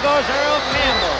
goes Earl Campbell.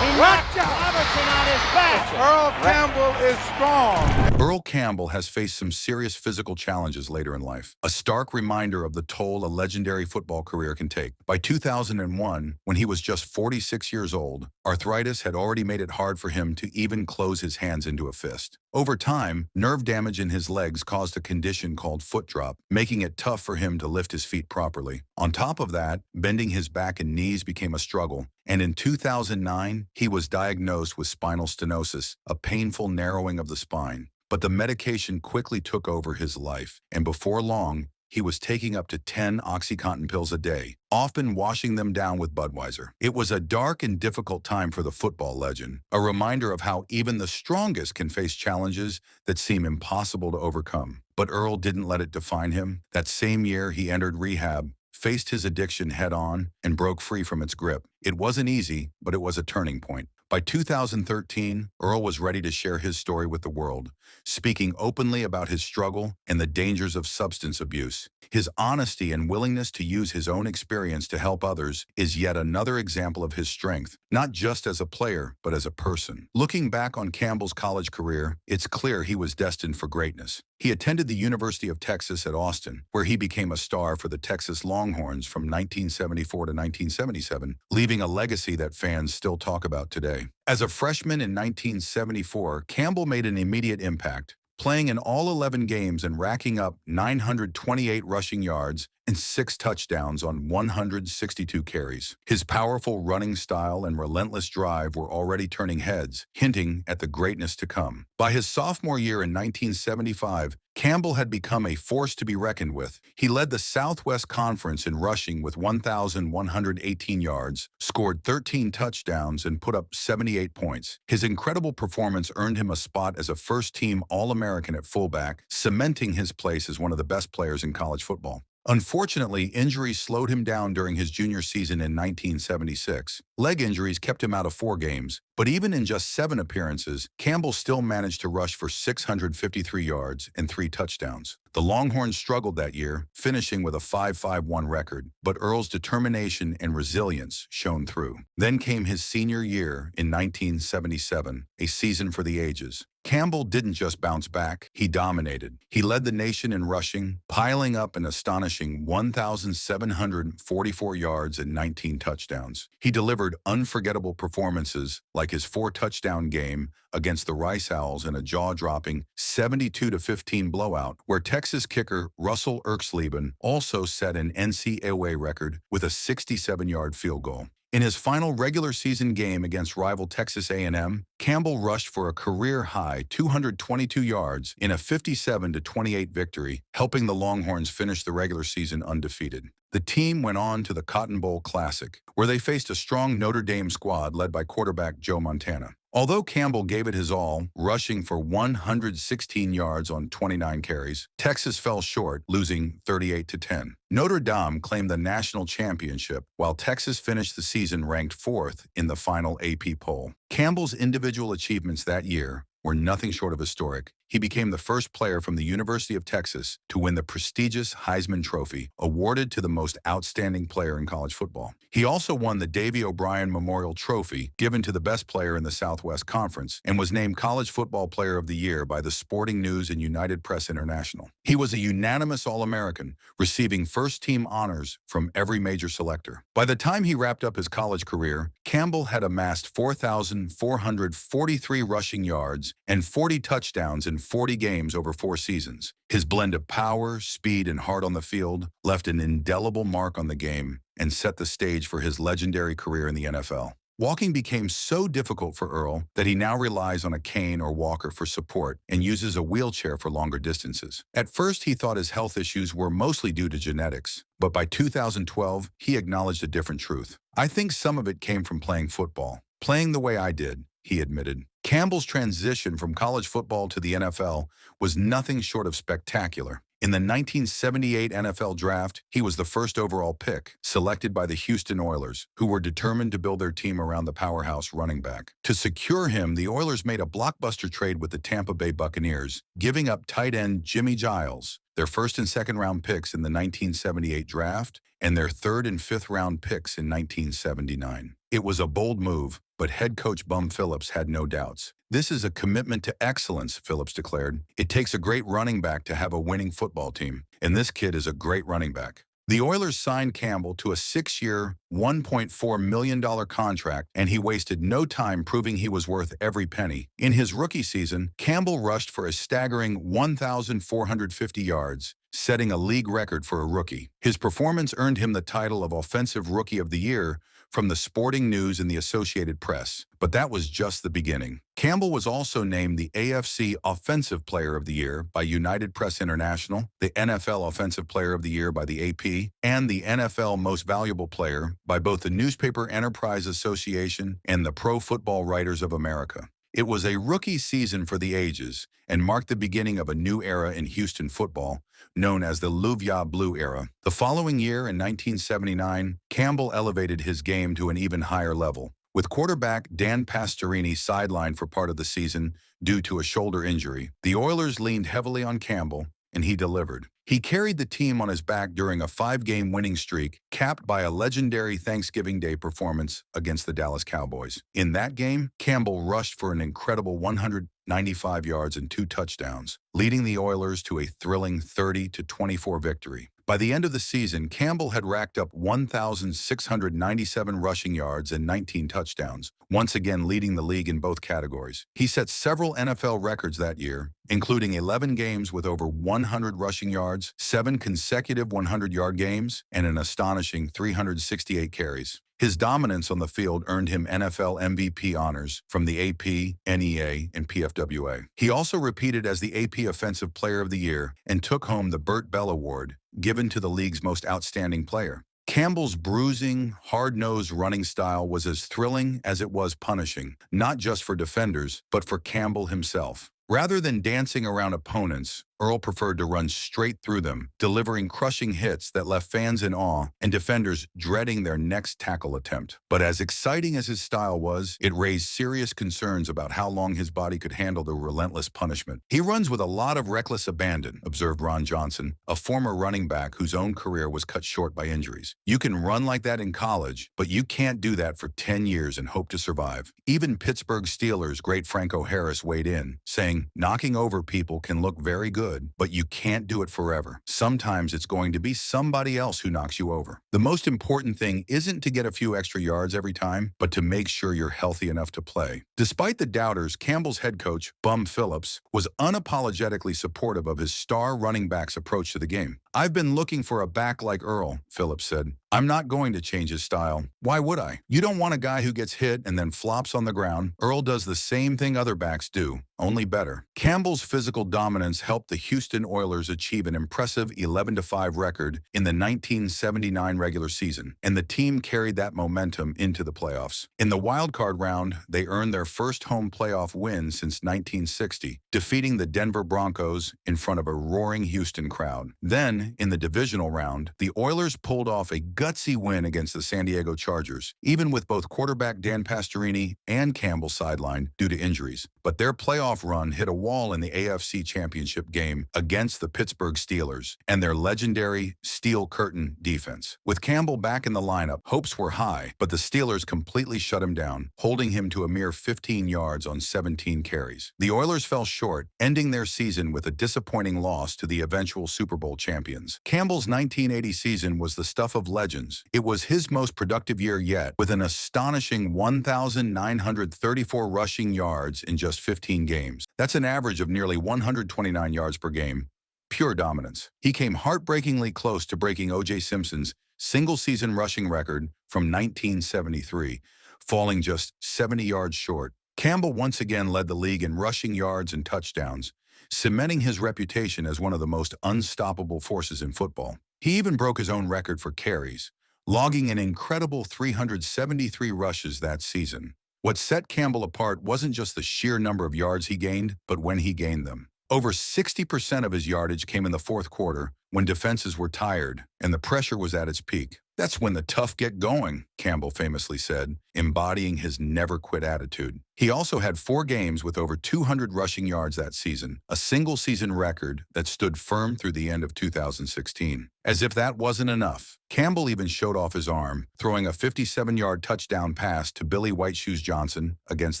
He knocked Robertson on his back. Earl Campbell is strong. Earl Campbell has faced some serious physical challenges later in life, a stark reminder of the toll a legendary football career can take. By 2001, when he was just 46 years old, arthritis had already made it hard for him to even close his hands into a fist. Over time, nerve damage in his legs caused a condition called foot drop, making it tough for him to lift his feet properly. On top of that, bending his back and knees became a struggle, and in 2009, he was diagnosed with spinal stenosis, a painful narrowing of the spine. But the medication quickly took over his life, and before long, he was taking up to 10 OxyContin pills a day, often washing them down with Budweiser. It was a dark and difficult time for the football legend, a reminder of how even the strongest can face challenges that seem impossible to overcome. But Earl didn't let it define him. That same year, he entered rehab, faced his addiction head-on, and broke free from its grip. It wasn't easy, but it was a turning point. By 2013, Earl was ready to share his story with the world, speaking openly about his struggle and the dangers of substance abuse. His honesty and willingness to use his own experience to help others is yet another example of his strength, not just as a player, but as a person. Looking back on Campbell's college career, it's clear he was destined for greatness. He attended the University of Texas at Austin, where he became a star for the Texas Longhorns from 1974 to 1977, leaving a legacy that fans still talk about today. As a freshman in 1974, Campbell made an immediate impact, playing in all 11 games and racking up 928 rushing yards and 6 touchdowns on 162 carries. His powerful running style and relentless drive were already turning heads, hinting at the greatness to come. By his sophomore year in 1975, Campbell had become a force to be reckoned with. He led the Southwest Conference in rushing with 1,118 yards, scored 13 touchdowns, and put up 78 points. His incredible performance earned him a spot as a first-team All-American at fullback, cementing his place as one of the best players in college football. Unfortunately, injuries slowed him down during his junior season in 1976. Leg injuries kept him out of 4 games, but even in just 7 appearances, Campbell still managed to rush for 653 yards and 3 touchdowns. The Longhorns struggled that year, finishing with a 5-5-1 record, but Earl's determination and resilience shone through. Then came his senior year in 1977, a season for the ages. Campbell didn't just bounce back, he dominated. He led the nation in rushing, piling up an astonishing 1,744 yards and 19 touchdowns. He delivered unforgettable performances like his 4-touchdown game against the Rice Owls in a jaw-dropping 72-15 blowout, where Texas kicker Russell Erxleben also set an NCAA record with a 67-yard field goal. In his final regular season game against rival Texas A&M, Campbell rushed for a career-high 222 yards in a 57-28 victory, helping the Longhorns finish the regular season undefeated. The team went on to the Cotton Bowl Classic, where they faced a strong Notre Dame squad led by quarterback Joe Montana. Although Campbell gave it his all, rushing for 116 yards on 29 carries, Texas fell short, losing 38-10. Notre Dame claimed the national championship, while Texas finished the season ranked 4th in the final AP poll. Campbell's individual achievements that year were nothing short of historic. He became the first player from the University of Texas to win the prestigious Heisman Trophy, awarded to the most outstanding player in college football. He also won the Davy O'Brien Memorial Trophy, given to the best player in the Southwest Conference, and was named College Football Player of the Year by the Sporting News and United Press International. He was a unanimous All-American, receiving first-team honors from every major selector. By the time he wrapped up his college career, Campbell had amassed 4,443 rushing yards and 40 touchdowns in 40 games over 4 seasons. His blend of power, speed, and heart on the field left an indelible mark on the game and set the stage for his legendary career in the NFL. Walking became so difficult for Earl that he now relies on a cane or walker for support and uses a wheelchair for longer distances. At first, he thought his health issues were mostly due to genetics, but by 2012, he acknowledged a different truth. "I think some of it came from playing football. Playing the way I did," he admitted. Campbell's transition from college football to the NFL was nothing short of spectacular. In the 1978 NFL Draft, he was the first overall pick, selected by the Houston Oilers, who were determined to build their team around the powerhouse running back. To secure him, the Oilers made a blockbuster trade with the Tampa Bay Buccaneers, giving up tight end Jimmy Giles, their first and second round picks in the 1978 draft, and their third and fifth round picks in 1979. It was a bold move, but head coach Bum Phillips had no doubts. "This is a commitment to excellence," Phillips declared. "It takes a great running back to have a winning football team, and this kid is a great running back." The Oilers signed Campbell to a 6-year, $1.4 million contract, and he wasted no time proving he was worth every penny. In his rookie season, Campbell rushed for a staggering 1,450 yards, setting a league record for a rookie. His performance earned him the title of Offensive Rookie of the Year from the Sporting News and the Associated Press. But that was just the beginning. Campbell was also named the AFC Offensive Player of the Year by United Press International, the NFL Offensive Player of the Year by the AP, and the NFL Most Valuable Player by both the Newspaper Enterprise Association and the Pro Football Writers of America. It was a rookie season for the ages and marked the beginning of a new era in Houston football, known as the Louvier Blue era. The following year, in 1979, Campbell elevated his game to an even higher level. With quarterback Dan Pastorini sidelined for part of the season due to a shoulder injury, the Oilers leaned heavily on Campbell, and he delivered. He carried the team on his back during a 5-game winning streak, capped by a legendary Thanksgiving Day performance against the Dallas Cowboys. In that game, Campbell rushed for an incredible 195 yards and 2 touchdowns, leading the Oilers to a thrilling 30-24 victory. By the end of the season, Campbell had racked up 1,697 rushing yards and 19 touchdowns, once again leading the league in both categories. He set several NFL records that year, including 11 games with over 100 rushing yards, 7 consecutive 100-yard games, and an astonishing 368 carries. His dominance on the field earned him NFL MVP honors from the AP, NEA, and PFWA. He also repeated as the AP Offensive Player of the Year and took home the Burt Bell Award, given to the league's most outstanding player. Campbell's bruising, hard-nosed running style was as thrilling as it was punishing, not just for defenders, but for Campbell himself. Rather than dancing around opponents, Earl preferred to run straight through them, delivering crushing hits that left fans in awe and defenders dreading their next tackle attempt. But as exciting as his style was, it raised serious concerns about how long his body could handle the relentless punishment. "He runs with a lot of reckless abandon," observed Ron Johnson, a former running back whose own career was cut short by injuries. "You can run like that in college, but you can't do that for 10 years and hope to survive." Even Pittsburgh Steelers great Franco Harris weighed in, saying, "Knocking over people can look very good, but you can't do it forever. Sometimes it's going to be somebody else who knocks you over. The most important thing isn't to get a few extra yards every time, but to make sure you're healthy enough to play." Despite the doubters, Campbell's head coach, Bum Phillips, was unapologetically supportive of his star running back's approach to the game. "I've been looking for a back like Earl," Phillips said. "I'm not going to change his style. Why would I? You don't want a guy who gets hit and then flops on the ground. Earl does the same thing other backs do, only better." Campbell's physical dominance helped the Houston Oilers achieve an impressive 11-5 record in the 1979 regular season, and the team carried that momentum into the playoffs. In the wildcard round, they earned their first home playoff win since 1960, defeating the Denver Broncos in front of a roaring Houston crowd. Then, in the divisional round, the Oilers pulled off a gutsy win against the San Diego Chargers, even with both quarterback Dan Pastorini and Campbell sidelined due to injuries. But their playoff run hit a wall in the AFC Championship game against the Pittsburgh Steelers and their legendary Steel Curtain defense. With Campbell back in the lineup, hopes were high, but the Steelers completely shut him down, holding him to a mere 15 yards on 17 carries. The Oilers fell short, ending their season with a disappointing loss to the eventual Super Bowl champions. Campbell's 1980 season was the stuff of legends. It was his most productive year yet, with an astonishing 1,934 rushing yards in just 15 games. That's an average of nearly 129 yards per game. Pure dominance. He came heartbreakingly close to breaking O.J. Simpson's single-season rushing record from 1973, falling just 70 yards short. Campbell once again led the league in rushing yards and touchdowns, cementing his reputation as one of the most unstoppable forces in football. He even broke his own record for carries, logging an incredible 373 rushes that season. What set Campbell apart wasn't just the sheer number of yards he gained, but when he gained them. Over 60% of his yardage came in the fourth quarter when defenses were tired and the pressure was at its peak. That's when the tough get going, Campbell famously said, embodying his never-quit attitude. He also had 4 games with over 200 rushing yards that season, a single-season record that stood firm through the end of 2016. As if that wasn't enough, Campbell even showed off his arm, throwing a 57-yard touchdown pass to Billy White Shoes Johnson against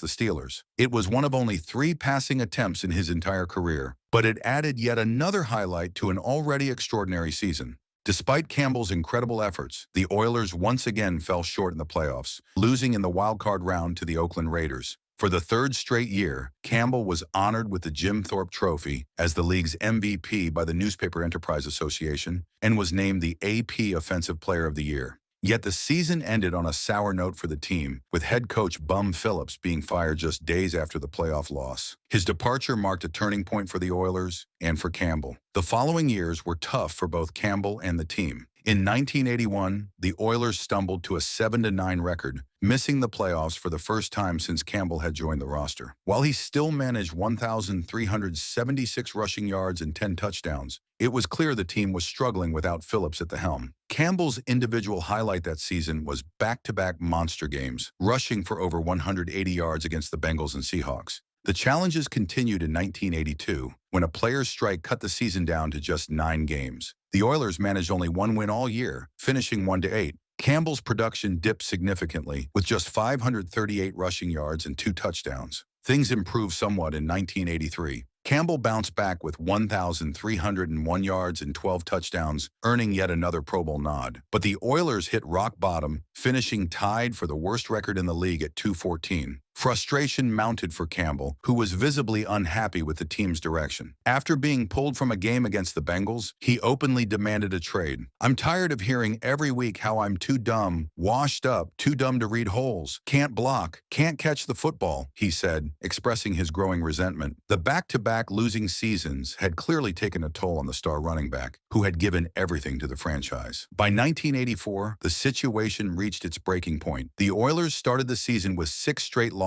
the Steelers. It was one of only 3 passing attempts in his entire career, but it added yet another highlight to an already extraordinary season. Despite Campbell's incredible efforts, the Oilers once again fell short in the playoffs, losing in the wildcard round to the Oakland Raiders. For the 3rd straight year, Campbell was honored with the Jim Thorpe Trophy as the league's MVP by the Newspaper Enterprise Association and was named the AP Offensive Player of the Year. Yet the season ended on a sour note for the team, with head coach Bum Phillips being fired just days after the playoff loss. His departure marked a turning point for the Oilers and for Campbell. The following years were tough for both Campbell and the team. In 1981, the Oilers stumbled to a 7-9 record, missing the playoffs for the first time since Campbell had joined the roster. While he still managed 1,376 rushing yards and 10 touchdowns, it was clear the team was struggling without Phillips at the helm. Campbell's individual highlight that season was back-to-back monster games, rushing for over 180 yards against the Bengals and Seahawks. The challenges continued in 1982, when a player's strike cut the season down to just 9 games. The Oilers managed only 1 win all year, finishing 1-8. Campbell's production dipped significantly, with just 538 rushing yards and 2 touchdowns. Things improved somewhat in 1983. Campbell bounced back with 1,301 yards and 12 touchdowns, earning yet another Pro Bowl nod. But the Oilers hit rock bottom, finishing tied for the worst record in the league at 2-14. Frustration mounted for Campbell, who was visibly unhappy with the team's direction. After being pulled from a game against the Bengals, he openly demanded a trade. "I'm tired of hearing every week how I'm too dumb, washed up, too dumb to read holes, can't block, can't catch the football," he said, expressing his growing resentment. The back-to-back losing seasons had clearly taken a toll on the star running back, who had given everything to the franchise. By 1984, the situation reached its breaking point. The Oilers started the season with 6 straight losses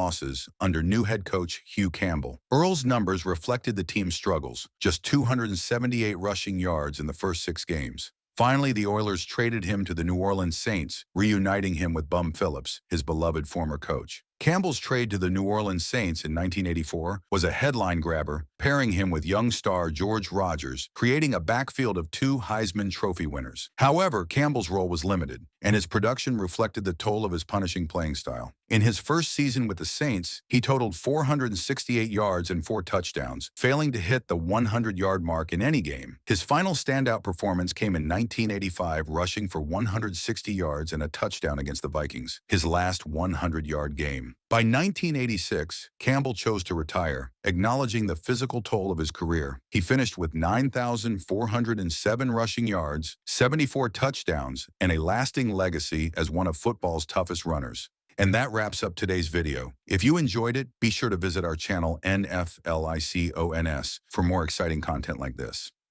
under new head coach Hugh Campbell. Earl's numbers reflected the team's struggles, just 278 rushing yards in the first 6 games. Finally, the Oilers traded him to the New Orleans Saints, reuniting him with Bum Phillips, his beloved former coach. Campbell's trade to the New Orleans Saints in 1984 was a headline grabber, pairing him with young star George Rogers, creating a backfield of 2 Heisman Trophy winners. However, Campbell's role was limited, and his production reflected the toll of his punishing playing style. In his first season with the Saints, he totaled 468 yards and 4 touchdowns, failing to hit the 100-yard mark in any game. His final standout performance came in 1985, rushing for 160 yards and a touchdown against the Vikings, his last 100-yard game. By 1986, Campbell chose to retire, acknowledging the physical toll of his career. He finished with 9,407 rushing yards, 74 touchdowns, and a lasting legacy as one of football's toughest runners. And that wraps up today's video. If you enjoyed it, be sure to visit our channel NFLICONS for more exciting content like this.